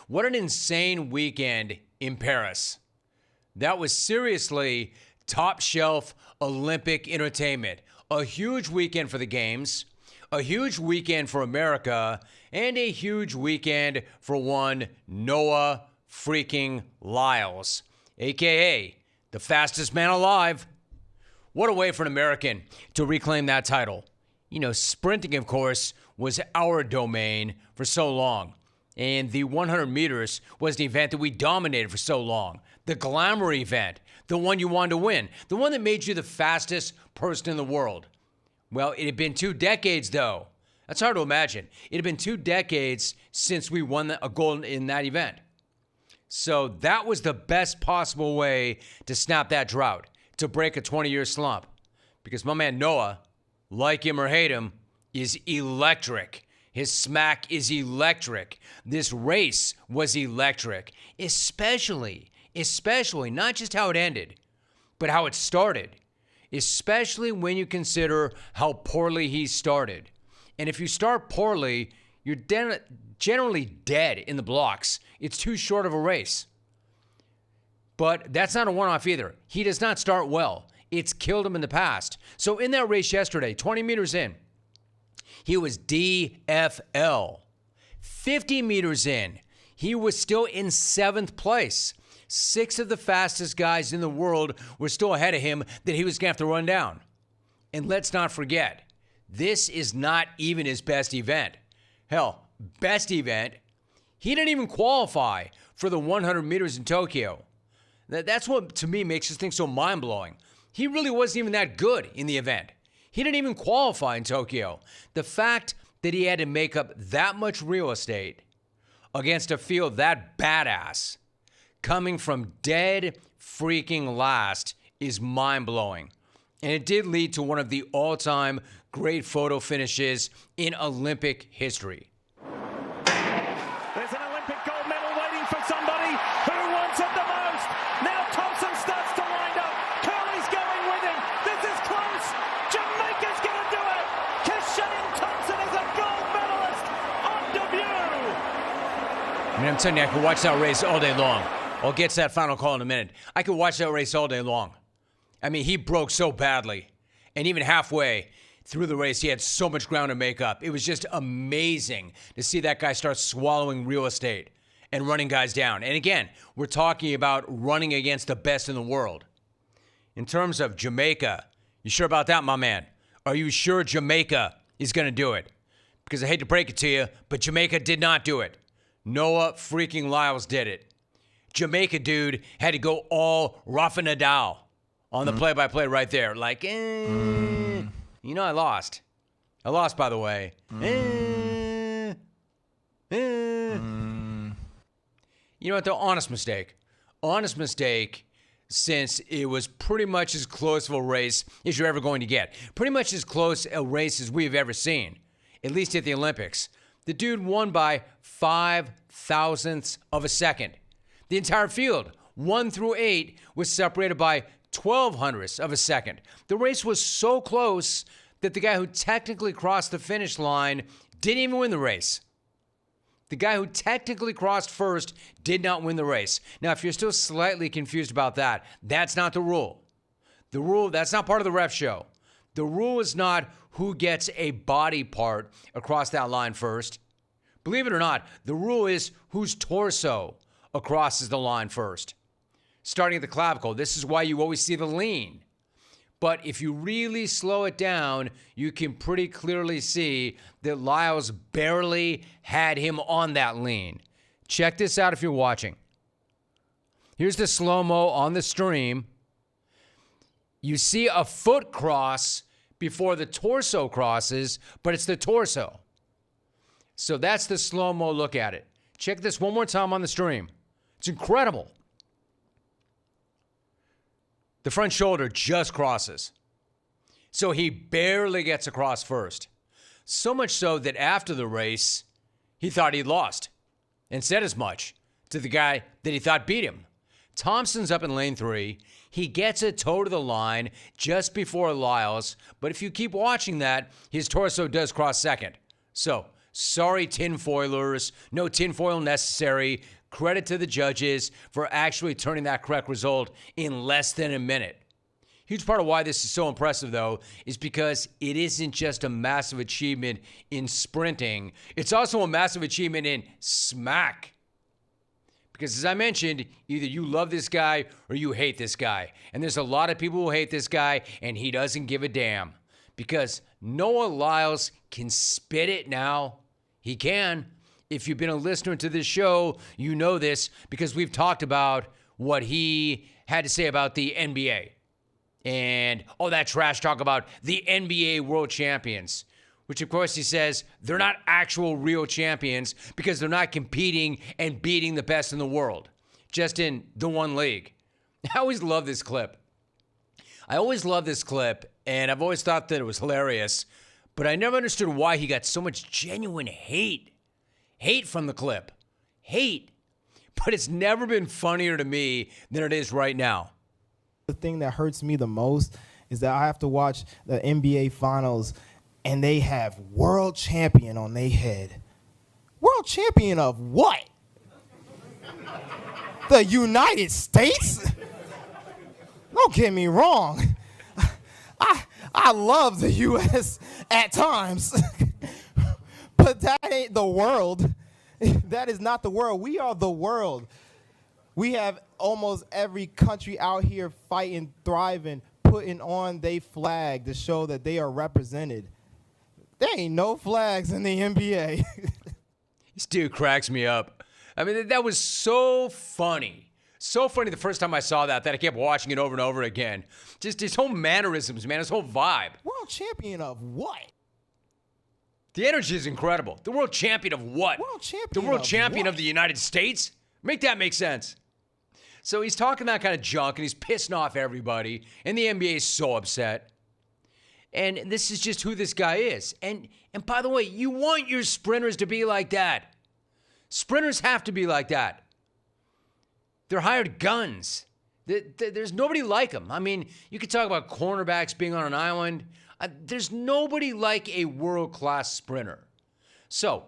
What an insane weekend in Paris. That was seriously top shelf Olympic entertainment. A huge weekend for the games, a huge weekend for America, and a huge weekend for one Noah freaking Lyles, aka the fastest man alive. What a way for an American to reclaim that title. You know, sprinting, of course, was our domain for so long. And the 100 meters was the event that we dominated for so long. The glamour event, the one you wanted to win, the one that made you the fastest person in the world. Well, it had been 2 decades, though. That's hard to imagine. It had been 2 decades since we won a gold in that event. So that was the best possible way to snap that drought, to break a 20-year slump. Because my man Noah, like him or hate him, is electric. His smack is electric. This race was electric, especially not just how it ended, but how it started, especially when you consider how poorly he started. And if you start poorly, you're generally dead in the blocks. It's too short of a race. But that's not a one-off either. He does not start well. It's killed him in the past. So in that race yesterday, 20 meters in, he was DFL. 50 meters in, he was still in 7th place. 6 of the fastest guys in the world were still ahead of him that he was going to have to run down. And let's not forget, this is not even his best event. Hell, best event, he didn't even qualify for the 100 meters in Tokyo. That's what, to me, makes this thing so mind-blowing. He really wasn't even that good in the event. He didn't even qualify in Tokyo. The fact that he had to make up that much real estate against a field that badass, coming from dead freaking last, is mind-blowing. And it did lead to one of the all-time great photo finishes in Olympic history. There's an Olympic gold medal waiting for somebody who wants it the most. Now Thompson starts to wind up. Curley's going with him. This is close. Jamaica's going to do it. Kashane Thompson is a gold medalist on debut. I mean, I'm telling you, I could watch that race all day long. I'll get to that final call in a minute. I could watch that race all day long. I mean, he broke so badly. And even halfway through the race, he had so much ground to make up. It was just amazing to see that guy start swallowing real estate and running guys down. And again, we're talking about running against the best in the world. In terms of Jamaica, you sure about that, my man? Are you sure Jamaica is going to do it? Because I hate to break it to you, but Jamaica did not do it. Noah freaking Lyles did it. Jamaica dude had to go all Rafa Nadal on the play-by-play right there. Like, you know, I lost. I lost, by the way. You know what, though? Honest mistake. Honest mistake, since it was pretty much as close of a race as you're ever going to get. Pretty much as close a race as we've ever seen, at least at the Olympics. The dude won by 5 thousandths of a second. The entire field, 1 through 8, was separated by 12 hundredths of a second. The race was so close that the guy who technically crossed the finish line didn't even win the race. The guy who technically crossed first did not win the race. Now, if you're still slightly confused about that, that's not the rule. The rule, that's not part of the ref show. The rule is not who gets a body part across that line first. Believe it or not, the rule is whose torso crosses the line first. Starting at the clavicle, this is why you always see the lean. But if you really slow it down, you can pretty clearly see that Lyles barely had him on that lean. Check this out if you're watching. Here's the slow-mo on the stream. You see a foot cross before the torso crosses, but it's the torso. So that's the slow-mo look at it. Check this one more time on the stream. It's incredible. The front shoulder just crosses. So he barely gets across first. So much so that after the race, he thought he'd lost and said as much to the guy that he thought beat him. Thompson's up in lane 3. He gets a toe to the line just before Lyles, but if you keep watching that, his torso does cross second. So, sorry tinfoilers, no tinfoil necessary. Credit to the judges for actually turning that correct result in less than a minute. Huge part of why this is so impressive, though, is because it isn't just a massive achievement in sprinting. It's also a massive achievement in smack. Because as I mentioned, either you love this guy or you hate this guy. And there's a lot of people who hate this guy, and he doesn't give a damn. Because Noah Lyles can spit it now. He can. If you've been a listener to this show, you know this because we've talked about what he had to say about the NBA. And all that trash talk about the NBA world champions. Which, of course, he says they're not actual real champions because they're not competing and beating the best in the world. Just in the one league. I always love this clip. And I've always thought that it was hilarious. But I never understood why he got so much genuine hate. Hate from the clip. Hate. But it's never been funnier to me than it is right now. The thing that hurts me the most is that I have to watch the NBA Finals, and they have world champion on their head. World champion of what? The United States? Don't get me wrong. I love the U.S. at times. But that ain't the world. That is not the world. We are the world. We have almost every country out here fighting, thriving, putting on their flag to show that they are represented. There ain't no flags in the NBA. This dude cracks me up. I mean, that was so funny. So funny the first time I saw that I kept watching it over and over again. Just his whole mannerisms, man, his whole vibe. World champion of what? The energy is incredible. The world champion of what? World champion the world of champion what? of the United States? Make that make sense. So he's talking that kind of junk, and he's pissing off everybody, and the NBA is so upset. And this is just who this guy is. And by the way, you want your sprinters to be like that. Sprinters have to be like that. They're hired guns. There's nobody like them. I mean, you could talk about cornerbacks being on an island. There's nobody like a world-class sprinter. So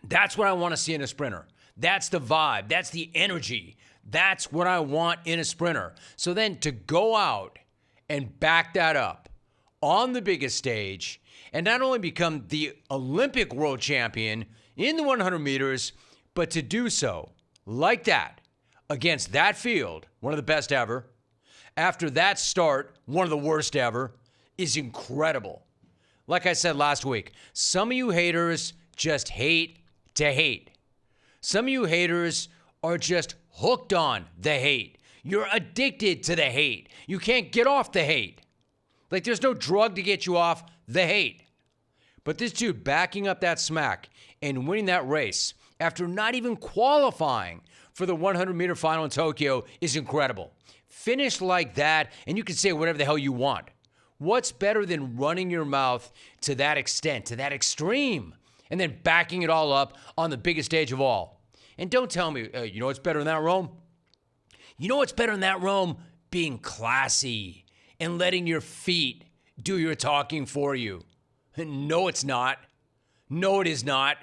that's what I want to see in a sprinter. That's the vibe. That's the energy. That's what I want in a sprinter. So then to go out and back that up on the biggest stage and not only become the Olympic world champion in the 100 meters, but to do so like that against that field, one of the best ever, after that start, one of the worst ever, is incredible. Like I said last week, some of you haters just hate to hate. Some of you haters are just hooked on the hate. You're addicted to the hate. You can't get off the hate. Like there's no drug to get you off the hate. But this dude backing up that smack and winning that race after not even qualifying for the 100-meter final in Tokyo is incredible. Finish like that, and you can say whatever the hell you want. What's better than running your mouth to that extent, to that extreme, and then backing it all up on the biggest stage of all? And don't tell me, you know what's better than that, Rome? You know what's better than that, Rome? Being classy and letting your feet do your talking for you. No, it's not. No, it is not.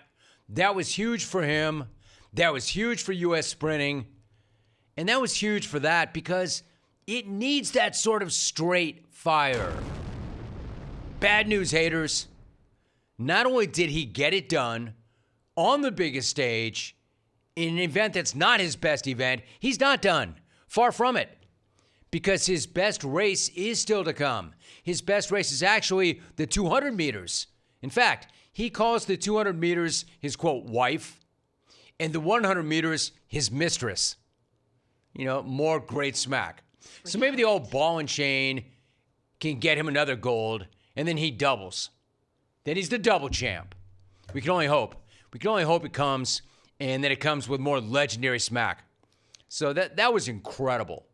That was huge for him. That was huge for U.S. sprinting. And that was huge for that because it needs that sort of straight fire. Bad news, haters. Not only did he get it done on the biggest stage in an event that's not his best event, he's not done. Far from it. Because his best race is still to come. His best race is actually the 200 meters. In fact, he calls the 200 meters his, quote, wife, and the 100 meters his mistress. You know, more great smack. So maybe the old ball and chain can get him another gold, and then he doubles. Then he's the double champ. We can only hope. We can only hope it comes, and then it comes with more legendary smack. So that was incredible.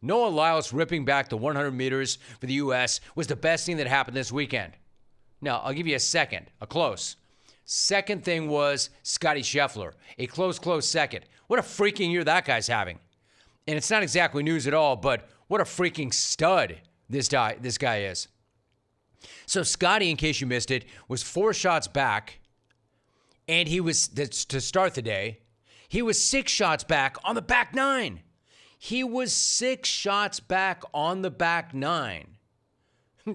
Noah Lyles ripping back the 100 meters for the U.S. was the best thing that happened this weekend. Now, I'll give you a close. Second thing was Scottie Scheffler, a close second. What a freaking year that guy's having. And it's not exactly news at all, but what a freaking stud this guy is. So Scottie, in case you missed it, was 4 shots back, and he was, to start the day, He was 6 shots back on the back 9. He was 6 shots back on the back 9.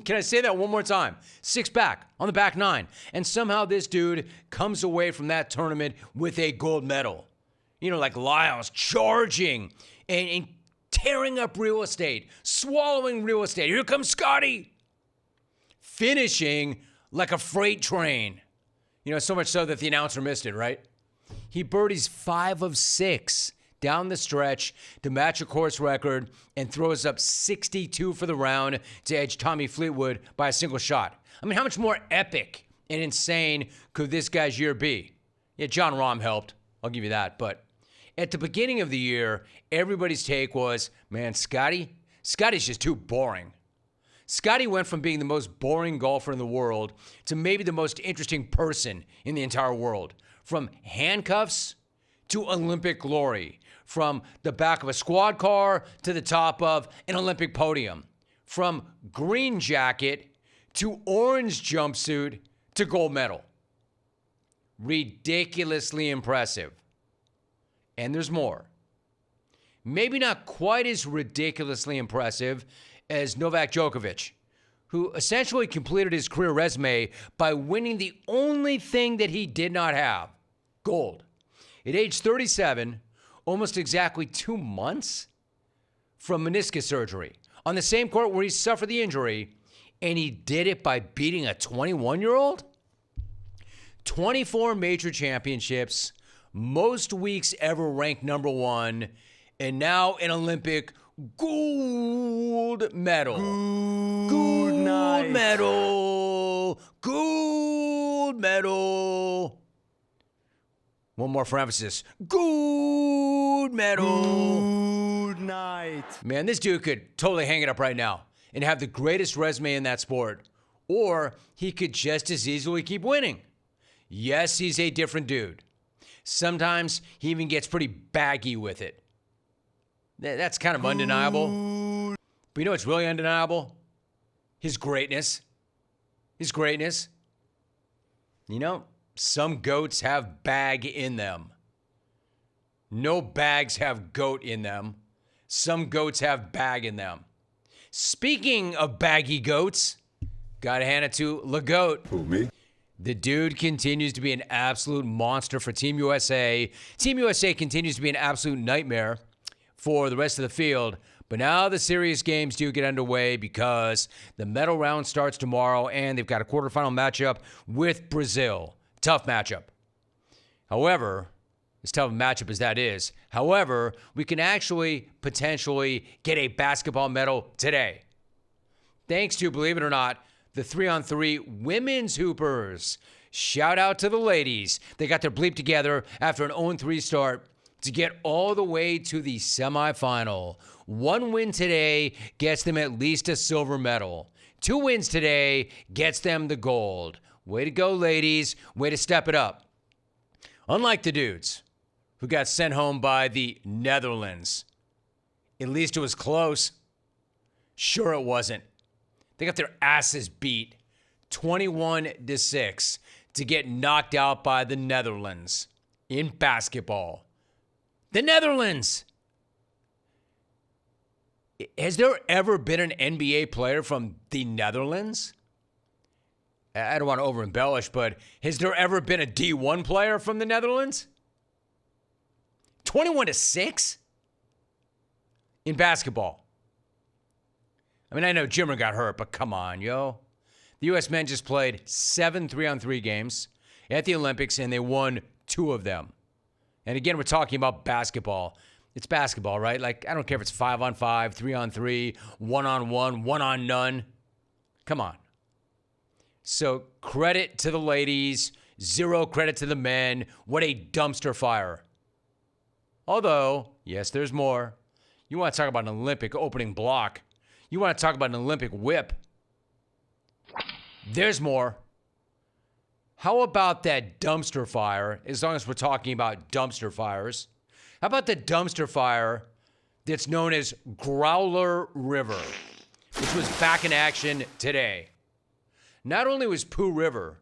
Can I say that one more time? 6 back on the back 9. And somehow this dude comes away from that tournament with a gold medal. You know, like Lyles charging and tearing up real estate, swallowing real estate. Here comes Scottie. Finishing like a freight train. You know, so much so that the announcer missed it, right? He birdies 5 of 6 down the stretch to match a course record and throws up 62 for the round to edge Tommy Fleetwood by a single shot. I mean, how much more epic and insane could this guy's year be? Yeah, John Rahm helped. I'll give you that. But at the beginning of the year, everybody's take was, man, Scotty's just too boring. Scottie went from being the most boring golfer in the world to maybe the most interesting person in the entire world. From handcuffs to Olympic glory. From the back of a squad car to the top of an Olympic podium. From green jacket to orange jumpsuit to gold medal. Ridiculously impressive. And there's more. Maybe not quite as ridiculously impressive as Novak Djokovic, who essentially completed his career resume by winning the only thing that he did not have, gold. At age 37, almost exactly 2 months from meniscus surgery, on the same court where he suffered the injury, and he did it by beating a 21-year-old? 24 major championships, most weeks ever ranked number 1, and now an Olympic gold medal. Gold medal. Gold medal. One more for emphasis. Gold medal. Good night. Man, this dude could totally hang it up right now and have the greatest resume in that sport. Or he could just as easily keep winning. Yes, he's a different dude. Sometimes he even gets pretty baggy with it. That's kind of undeniable. But you know what's really undeniable? His greatness. His greatness. You know, some goats have bag in them. No bags have goat in them. Some goats have bag in them. Speaking of baggy goats, gotta hand it to LeGoat. Who, me? The dude continues to be an absolute monster for Team USA. Team USA continues to be an absolute nightmare for the rest of the field. But now the serious games do get underway because the medal round starts tomorrow and they've got a quarterfinal matchup with Brazil. Tough matchup. However, as tough a matchup as that is, we can actually potentially get a basketball medal today. Thanks to, believe it or not, the 3-on-3 women's hoopers. Shout out to the ladies. They got their bleep together after an 0-3 start to get all the way to the semifinal. 1 win today gets them at least a silver medal. 2 wins today gets them the gold. Way to go, ladies. Way to step it up. Unlike the dudes who got sent home by the Netherlands. At least it was close. Sure it wasn't. They got their asses beat 21-6 to get knocked out by the Netherlands in basketball. The Netherlands! Has there ever been an NBA player from the Netherlands? I don't want to over-embellish, but has there ever been a D1 player from the Netherlands? 21-6? In basketball. I mean, I know Jimmer got hurt, but come on, yo. The U.S. men just played 7 3-on-3 games at the Olympics, and they won 2 of them. And again, we're talking about basketball. It's basketball, right? Like, I don't care if it's 5-on-5, 3-on-3, 1-on-1, 1-on-none. Come on. So credit to the ladies, 0 credit to the men. What a dumpster fire. Although, yes, there's more. You want to talk about an Olympic opening block. You want to talk about an Olympic whip. There's more. How about that dumpster fire, as long as we're talking about dumpster fires? How about the dumpster fire that's known as Growler River, which was back in action today? Not only was Pooh River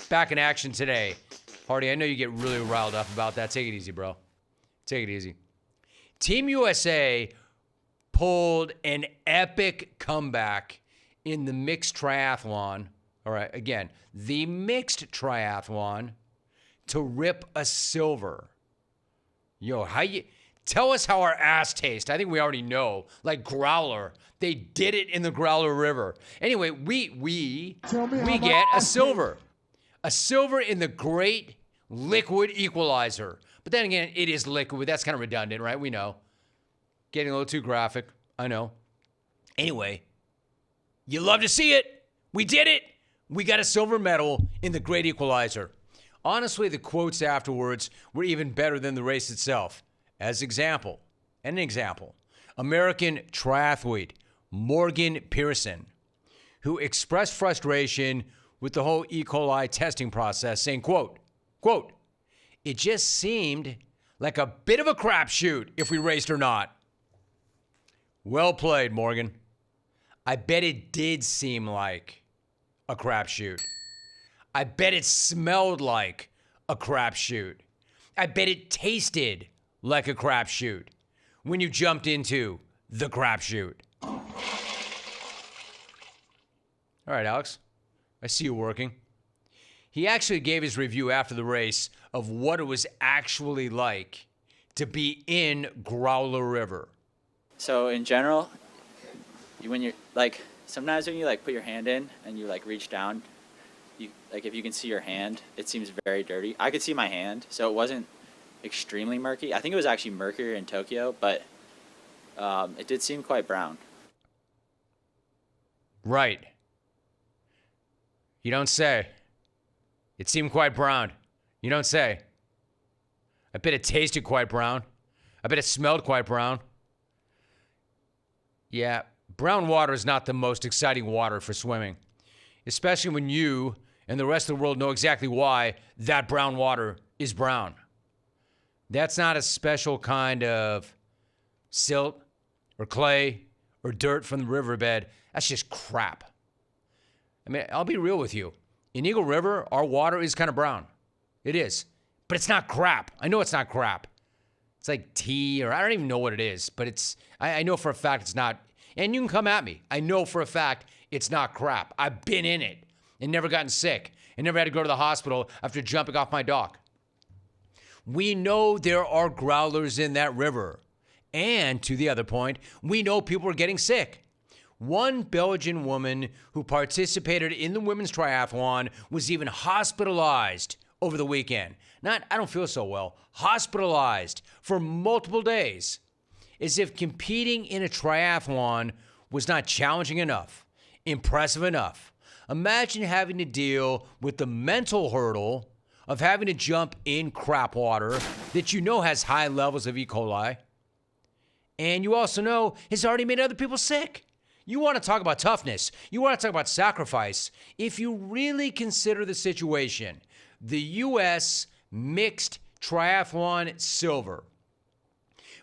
back in action today, Hardy, I know you get really riled up about that. Take it easy, bro. Take it easy. Team USA pulled an epic comeback in the mixed triathlon. All right, again, the mixed triathlon to rip a silver. Yo, tell us how our ass tastes. I think we already know. Like Growler. They did it in the Growler River. Anyway, we get a silver. A silver in the great liquid equalizer. But then again, it is liquid. That's kind of redundant, right? We know. Getting a little too graphic. I know. Anyway, you love to see it. We did it. We got a silver medal in the great equalizer. Honestly, the quotes afterwards were even better than the race itself. As an example, American triathlete Morgan Pearson, who expressed frustration with the whole E. coli testing process, saying, quote, "It just seemed like a bit of a crapshoot if we raced or not." Well played, Morgan. I bet it did seem like a crapshoot. I bet it smelled like a crapshoot. I bet it tasted like a crapshoot when you jumped into the crapshoot. All right, Alex. I see you working. He actually gave his review after the race of what it was actually like to be in Growler River. So in general, when you're like, sometimes when you like put your hand in and you like reach down, you like if you can see your hand, it seems very dirty. I could see my hand, so it wasn't extremely murky. I think it was actually murkier in Tokyo, but it did seem quite brown. Right. You don't say. It seemed quite brown. You don't say. I bet it tasted quite brown. I bet it smelled quite brown. Yeah, brown water is not the most exciting water for swimming, especially when you and the rest of the world know exactly why that brown water is brown. That's not a special kind of silt or clay or dirt from the riverbed. That's just crap. I mean, I'll be real with you. In Eagle River, our water is kind of brown. It is. But it's not crap. I know it's not crap. It's like tea, or I don't even know what it is, but I know for a fact it's not. And you can come at me. I know for a fact it's not crap. I've been in it and never gotten sick and never had to go to the hospital after jumping off my dock. We know there are growlers in that river. And to the other point, we know people are getting sick. One Belgian woman who participated in the women's triathlon was even hospitalized over the weekend. Not, I don't feel so well, hospitalized for multiple days. As if competing in a triathlon was not challenging enough, impressive enough. Imagine having to deal with the mental hurdle of having to jump in crap water that you know has high levels of E. coli. And you also know has already made other people sick. You want to talk about toughness. You want to talk about sacrifice. If you really consider the situation, the U.S. mixed triathlon silver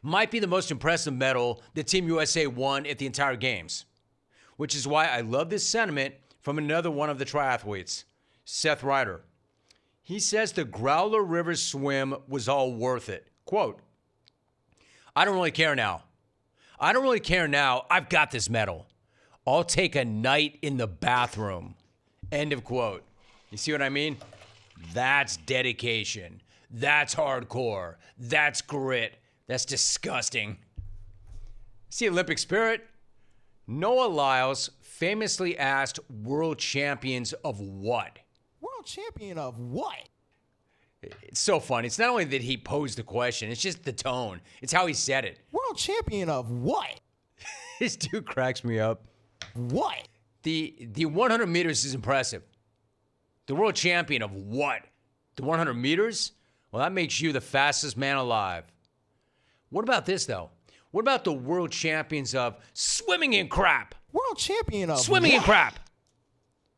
might be the most impressive medal that Team USA won at the entire games, which is why I love this sentiment from another one of the triathletes, Seth Ryder. He says the Growler River swim was all worth it. Quote, "I don't really care now. I don't really care now. I've got this medal. I'll take a night in the bathroom." End of quote. You see what I mean? That's dedication. That's hardcore. That's grit. That's disgusting. See Olympic spirit? Noah Lyles famously asked world champions of what? World champion of what? It's so funny. It's not only that he posed the question, it's just the tone. It's how he said it. World champion of what? This dude cracks me up. What? The 100 meters is impressive. The world champion of what? The 100 meters? Well, that makes you the fastest man alive. What about this, though? What about the world champions of swimming in crap? World champion of Swimming what? in crap.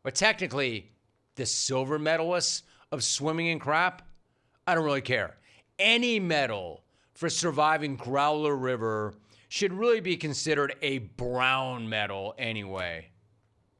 Or technically, the silver medalists of swimming in crap? I don't really care. Any medal for surviving Growler River should really be considered a brown medal anyway.